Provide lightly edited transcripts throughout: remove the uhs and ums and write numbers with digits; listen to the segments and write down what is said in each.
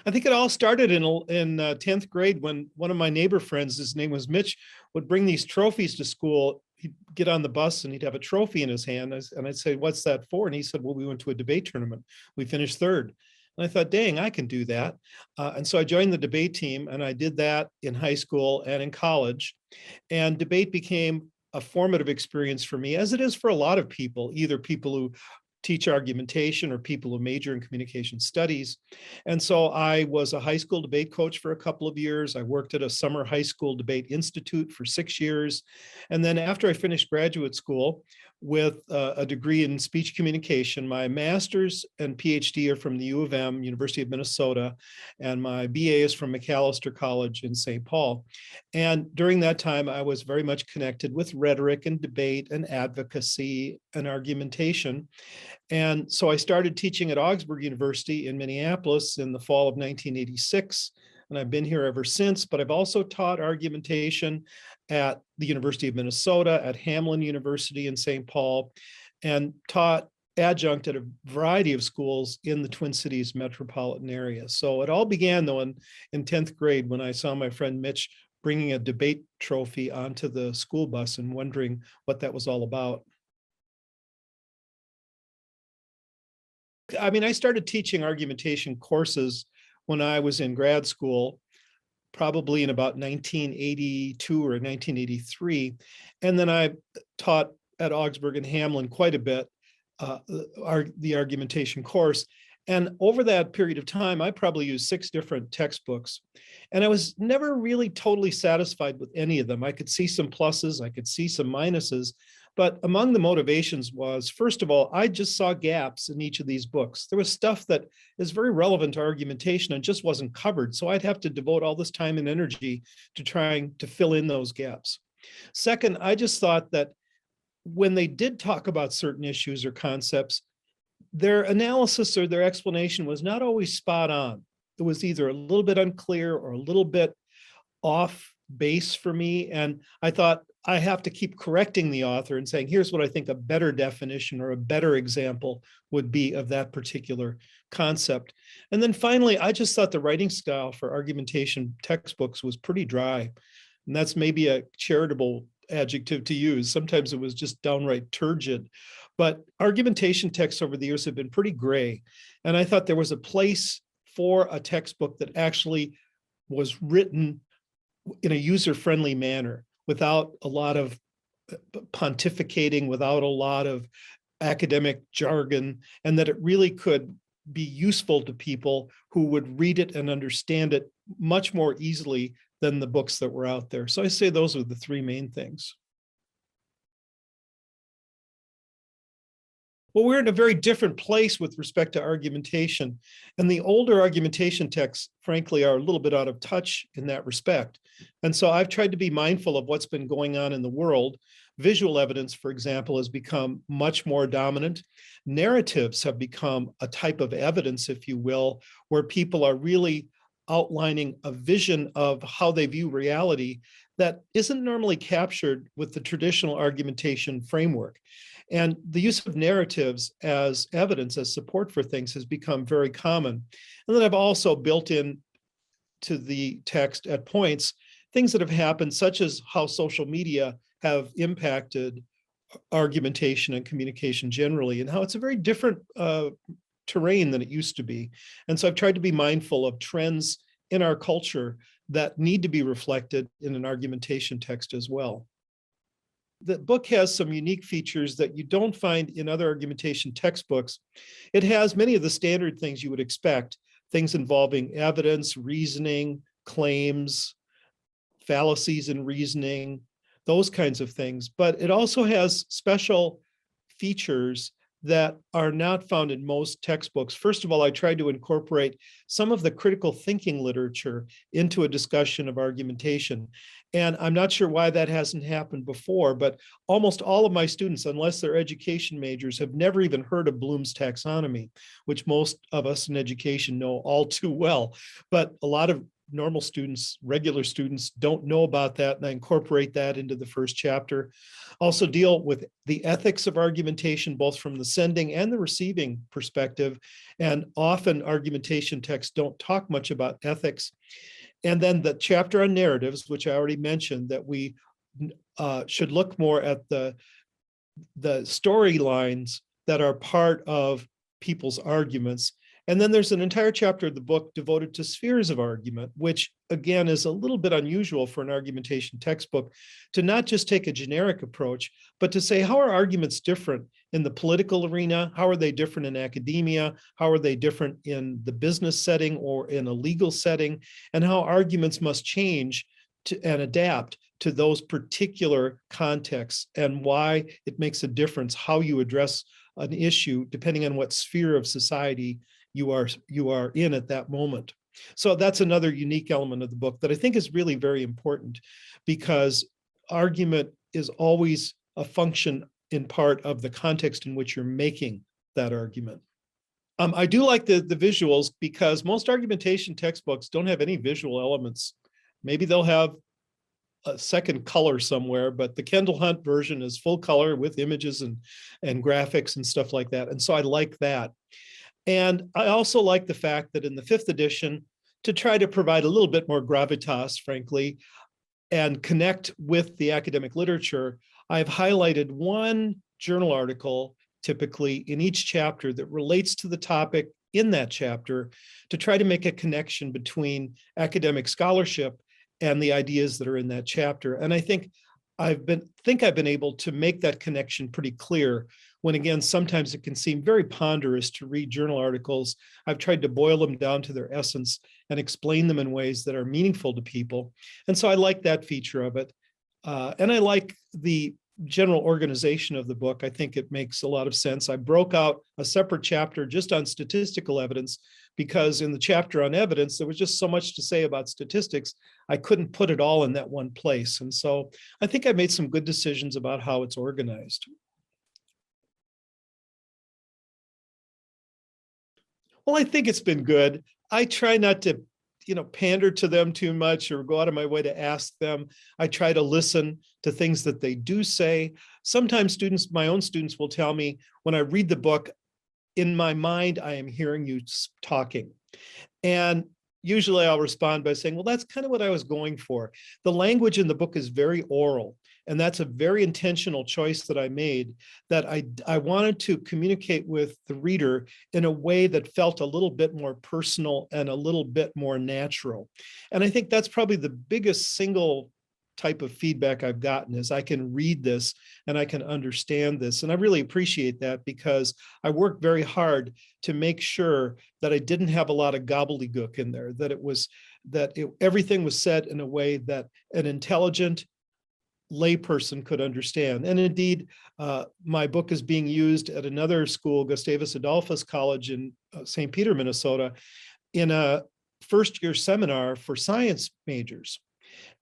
I think it all started in 10th grade when one of my neighbor friends, his name was Mitch, would bring these trophies to school. He'd get on the bus and he'd have a trophy in his hand. And I'd say, "What's that for?" And he said, "Well, we went to a debate tournament. We finished third." And I thought, dang, I can do that. And so I joined the debate team, and I did that in high school and in college. And debate became a formative experience for me, as it is for a lot of people, either people who teach argumentation or people who major in communication studies. And so I was a high school debate coach for a couple of years. I worked at a summer high school debate institute for 6 years. And then after I finished graduate school with a degree in speech communication, my master's and PhD are from the U of M, University of Minnesota, and my BA is from Macalester College in St. Paul. And during that time, I was very much connected with rhetoric and debate and advocacy and argumentation. And so I started teaching at Augsburg University in Minneapolis in the fall of 1986. And I've been here ever since, but I've also taught argumentation at the University of Minnesota, at Hamline University in St. Paul, and taught adjunct at a variety of schools in the Twin Cities metropolitan area. So it all began though in 10th grade when I saw my friend Mitch bringing a debate trophy onto the school bus and wondering what that was all about. I mean, I started teaching argumentation courses when I was in grad school, probably in about 1982 or 1983. And then I taught at Augsburg and Hamline quite a bit, the argumentation course. And over that period of time, I probably used 6 different textbooks. And I was never really totally satisfied with any of them. I could see some pluses, I could see some minuses. But among the motivations was, first of all, I just saw gaps in each of these books. There was stuff that is very relevant to argumentation and just wasn't covered. So I'd have to devote all this time and energy to trying to fill in those gaps. Second, I just thought that when they did talk about certain issues or concepts, their analysis or their explanation was not always spot on. It was either a little bit unclear or a little bit off base for me. And I thought, I have to keep correcting the author and saying, here's what I think a better definition or a better example would be of that particular concept. And then finally, I just thought the writing style for argumentation textbooks was pretty dry. And that's maybe a charitable adjective to use. Sometimes it was just downright turgid. But argumentation texts over the years have been pretty gray. And I thought there was a place for a textbook that actually was written in a user-friendly manner, without a lot of pontificating, without a lot of academic jargon, and that it really could be useful to people who would read it and understand it much more easily than the books that were out there. So I say those are the 3 main things. Well, we're in a very different place with respect to argumentation. And the older argumentation texts, frankly, are a little bit out of touch in that respect. And so I've tried to be mindful of what's been going on in the world. Visual evidence, for example, has become much more dominant. Narratives have become a type of evidence, if you will, where people are really outlining a vision of how they view reality that isn't normally captured with the traditional argumentation framework. And the use of narratives as evidence, as support for things, has become very common. And then I've also built in to the text at points things that have happened, such as how social media have impacted argumentation and communication generally, and how it's a very different terrain than it used to be. And so I've tried to be mindful of trends in our culture that need to be reflected in an argumentation text as well. The book has some unique features that you don't find in other argumentation textbooks. It has many of the standard things you would expect, things involving evidence, reasoning, claims, fallacies in reasoning, those kinds of things. But it also has special features that are not found in most textbooks. First of all, I tried to incorporate some of the critical thinking literature into a discussion of argumentation. And I'm not sure why that hasn't happened before, but almost all of my students, unless they're education majors, have never even heard of Bloom's taxonomy, which most of us in education know all too well. But a lot of normal students, regular students don't know about that, and I incorporate that into the first chapter. Also deal with the ethics of argumentation, both from the sending and the receiving perspective. And often argumentation texts don't talk much about ethics. And then the chapter on narratives, which I already mentioned, that we should look more at the storylines that are part of people's arguments. And then there's an entire chapter of the book devoted to spheres of argument, which again is a little bit unusual for an argumentation textbook, to not just take a generic approach, but to say, how are arguments different in the political arena? How are they different in academia? How are they different in the business setting or in a legal setting? And how arguments must change and adapt to those particular contexts, and why it makes a difference how you address an issue depending on what sphere of society you are in at that moment. So that's another unique element of the book that I think is really very important, because argument is always a function in part of the context in which you're making that argument. I do like the visuals, because most argumentation textbooks don't have any visual elements. Maybe they'll have a second color somewhere, but the Kendall Hunt version is full color with images and graphics and stuff like that. And so I like that. And I also like the fact that in the 5th edition, to try to provide a little bit more gravitas, frankly, and connect with the academic literature, I've highlighted one journal article, typically in each chapter, that relates to the topic in that chapter, to try to make a connection between academic scholarship and the ideas that are in that chapter. And I think I've been able to make that connection pretty clear, when again, sometimes it can seem very ponderous to read journal articles. I've tried to boil them down to their essence and explain them in ways that are meaningful to people. And so I like that feature of it. And I like the general organization of the book. I think it makes a lot of sense. I broke out a separate chapter just on statistical evidence, because in the chapter on evidence, there was just so much to say about statistics. I couldn't put it all in that one place. And so I think I made some good decisions about how it's organized. Well, I think it's been good. I try not to, pander to them too much or go out of my way to ask them. I try to listen to things that they do say. Sometimes my own students will tell me, when I read the book, in my mind, I am hearing you talking. And usually I'll respond by saying, well, that's kind of what I was going for. The language in the book is very oral. And that's a very intentional choice that I made, that I wanted to communicate with the reader in a way that felt a little bit more personal and a little bit more natural. And I think that's probably the biggest single type of feedback I've gotten, is I can read this and I can understand this. And I really appreciate that, because I worked very hard to make sure that I didn't have a lot of gobbledygook in there, that everything was said in a way that an intelligent layperson could understand. And indeed, my book is being used at another school, Gustavus Adolphus College in St. Peter, Minnesota, in a first-year seminar for science majors.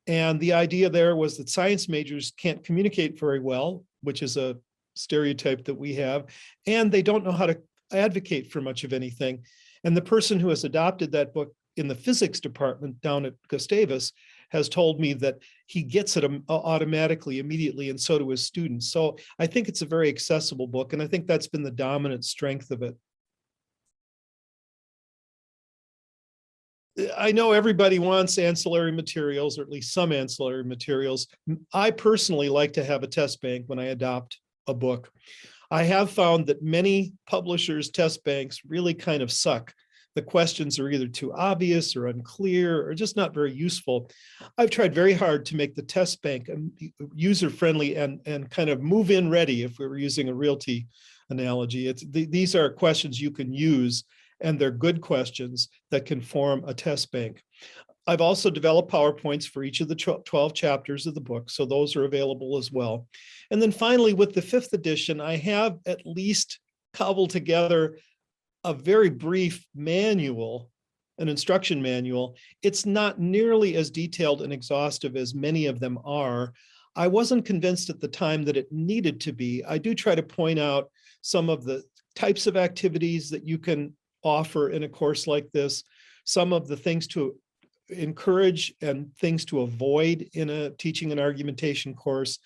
And the idea there was that science majors can't communicate very well, which is a stereotype that we have, and they don't know how to advocate for much of anything. And the person who has adopted that book in the physics department down at Gustavus has told me that he gets it automatically, immediately, and so do his students. So I think it's a very accessible book, and I think that's been the dominant strength of it. I know everybody wants ancillary materials, or at least some ancillary materials. I personally like to have a test bank when I adopt a book. I have found that many publishers' test banks really kind of suck. The questions are either too obvious or unclear or just not very useful. I've tried very hard to make the test bank user-friendly and kind of move-in ready, if we were using a realty analogy. These are questions you can use, and they're good questions that can form a test bank. I've also developed PowerPoints for each of the 12 chapters of the book, so those are available as well. And then finally, with the 5th edition, I have at least cobbled together a very brief manual, an instruction manual. It's not nearly as detailed and exhaustive as many of them are. I wasn't convinced at the time that it needed to be. I do try to point out some of the types of activities that you can offer in a course like this, some of the things to encourage and things to avoid in a teaching and argumentation course.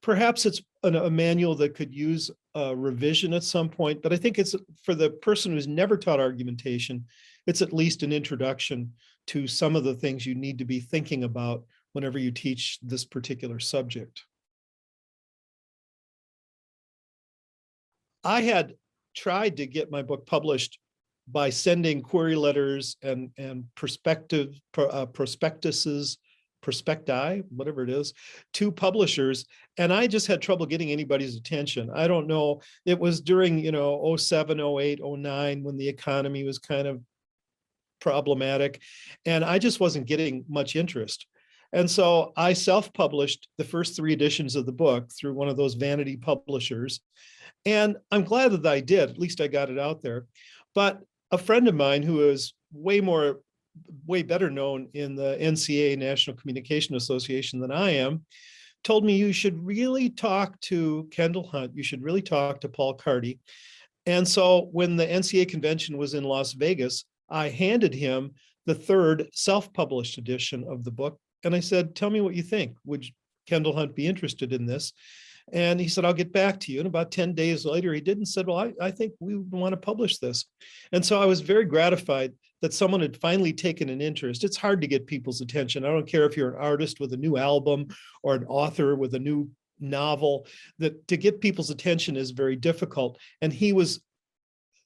Perhaps it's a manual that could use a revision at some point, but I think it's for the person who's never taught argumentation, it's at least an introduction to some of the things you need to be thinking about whenever you teach this particular subject. I had tried to get my book published by sending query letters and prospectuses, prospecti, whatever it is, to publishers. And I just had trouble getting anybody's attention. I don't know. It was during, 07, 08, 09, when the economy was kind of problematic. And I just wasn't getting much interest. And so I self-published the first 3 editions of the book through one of those vanity publishers. And I'm glad that I did. At least I got it out there. But a friend of mine who is way better known in the NCA, National Communication Association, than I am, told me you should really talk to Kendall Hunt. You should really talk to Paul Carty. And so when the NCA convention was in Las Vegas, I handed him the 3rd self-published edition of the book. And I said, tell me what you think. Would Kendall Hunt be interested in this? And he said, I'll get back to you. And about 10 days later, he did and said, well, I think we want to publish this. And so I was very gratified that someone had finally taken an interest. It's hard to get people's attention. I don't care if you're an artist with a new album or an author with a new novel, that to get people's attention is very difficult. And he was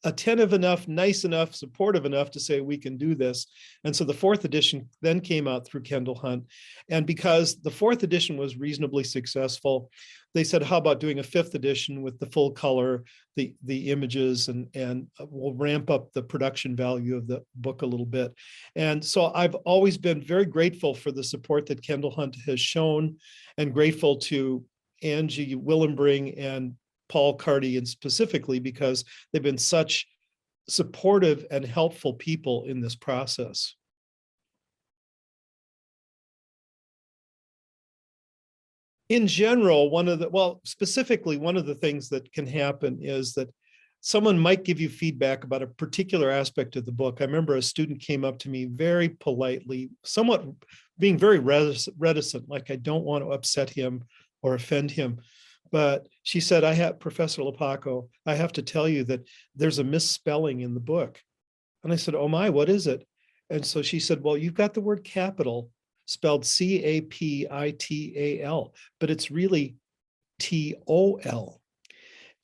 attentive enough, nice enough, supportive enough to say, we can do this. And so the 4th edition then came out through Kendall Hunt. And because the 4th edition was reasonably successful, they said, how about doing a 5th edition with the full color, the images, and we'll ramp up the production value of the book a little bit. And so I've always been very grateful for the support that Kendall Hunt has shown, and grateful to Angie Willenbring and Paul Carty, and specifically because they've been such supportive and helpful people in this process. In general, specifically, one of the things that can happen is that someone might give you feedback about a particular aspect of the book. I remember a student came up to me very politely, somewhat being very reticent, like I don't want to upset him or offend him. But she said, Professor Lapakko, I have to tell you that there's a misspelling in the book. And I said, oh my, what is it? And so she said, well, you've got the word capital spelled CAPITAL, but it's really TOL.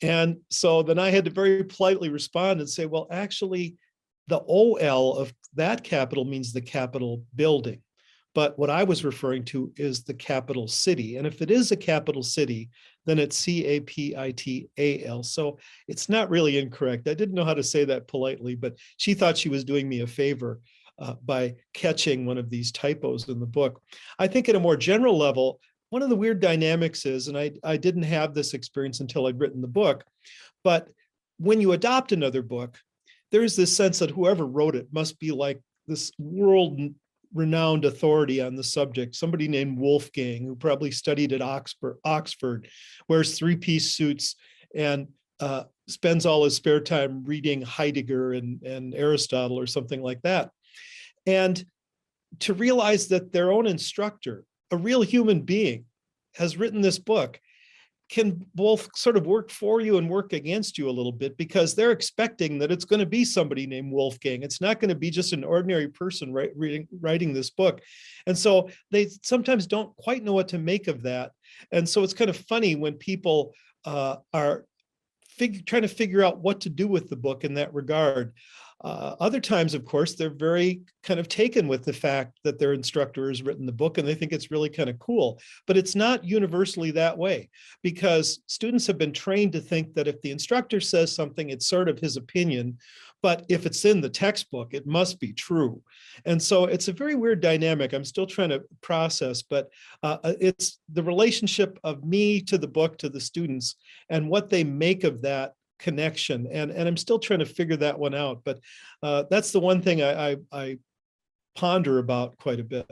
And so then I had to very politely respond and say, well, actually, the OL of that capital means the Capitol building. But what I was referring to is the capital city. And if it is a capital city, then it's CAPITAL. So it's not really incorrect. I didn't know how to say that politely, but she thought she was doing me a favor by catching one of these typos in the book. I think at a more general level, one of the weird dynamics is, and I didn't have this experience until I'd written the book, but when you adopt another book, there's this sense that whoever wrote it must be like this world-renowned authority on the subject, somebody named Wolfgang, who probably studied at Oxford, wears 3-piece suits, and spends all his spare time reading Heidegger and Aristotle or something like that. And to realize that their own instructor, a real human being, has written this book can both sort of work for you and work against you a little bit, because they're expecting that it's going to be somebody named Wolfgang. It's not going to be just an ordinary person writing this book. And so they sometimes don't quite know what to make of that. And so it's kind of funny when people are trying to figure out what to do with the book in that regard. Other times, of course, they're very kind of taken with the fact that their instructor has written the book and they think it's really kind of cool. But it's not universally that way, because students have been trained to think that if the instructor says something, it's sort of his opinion. But if it's in the textbook, it must be true. And so it's a very weird dynamic I'm still trying to process, but it's the relationship of me to the book, to the students, and what they make of that connection. And I'm still trying to figure that one out. But that's the one thing I ponder about quite a bit.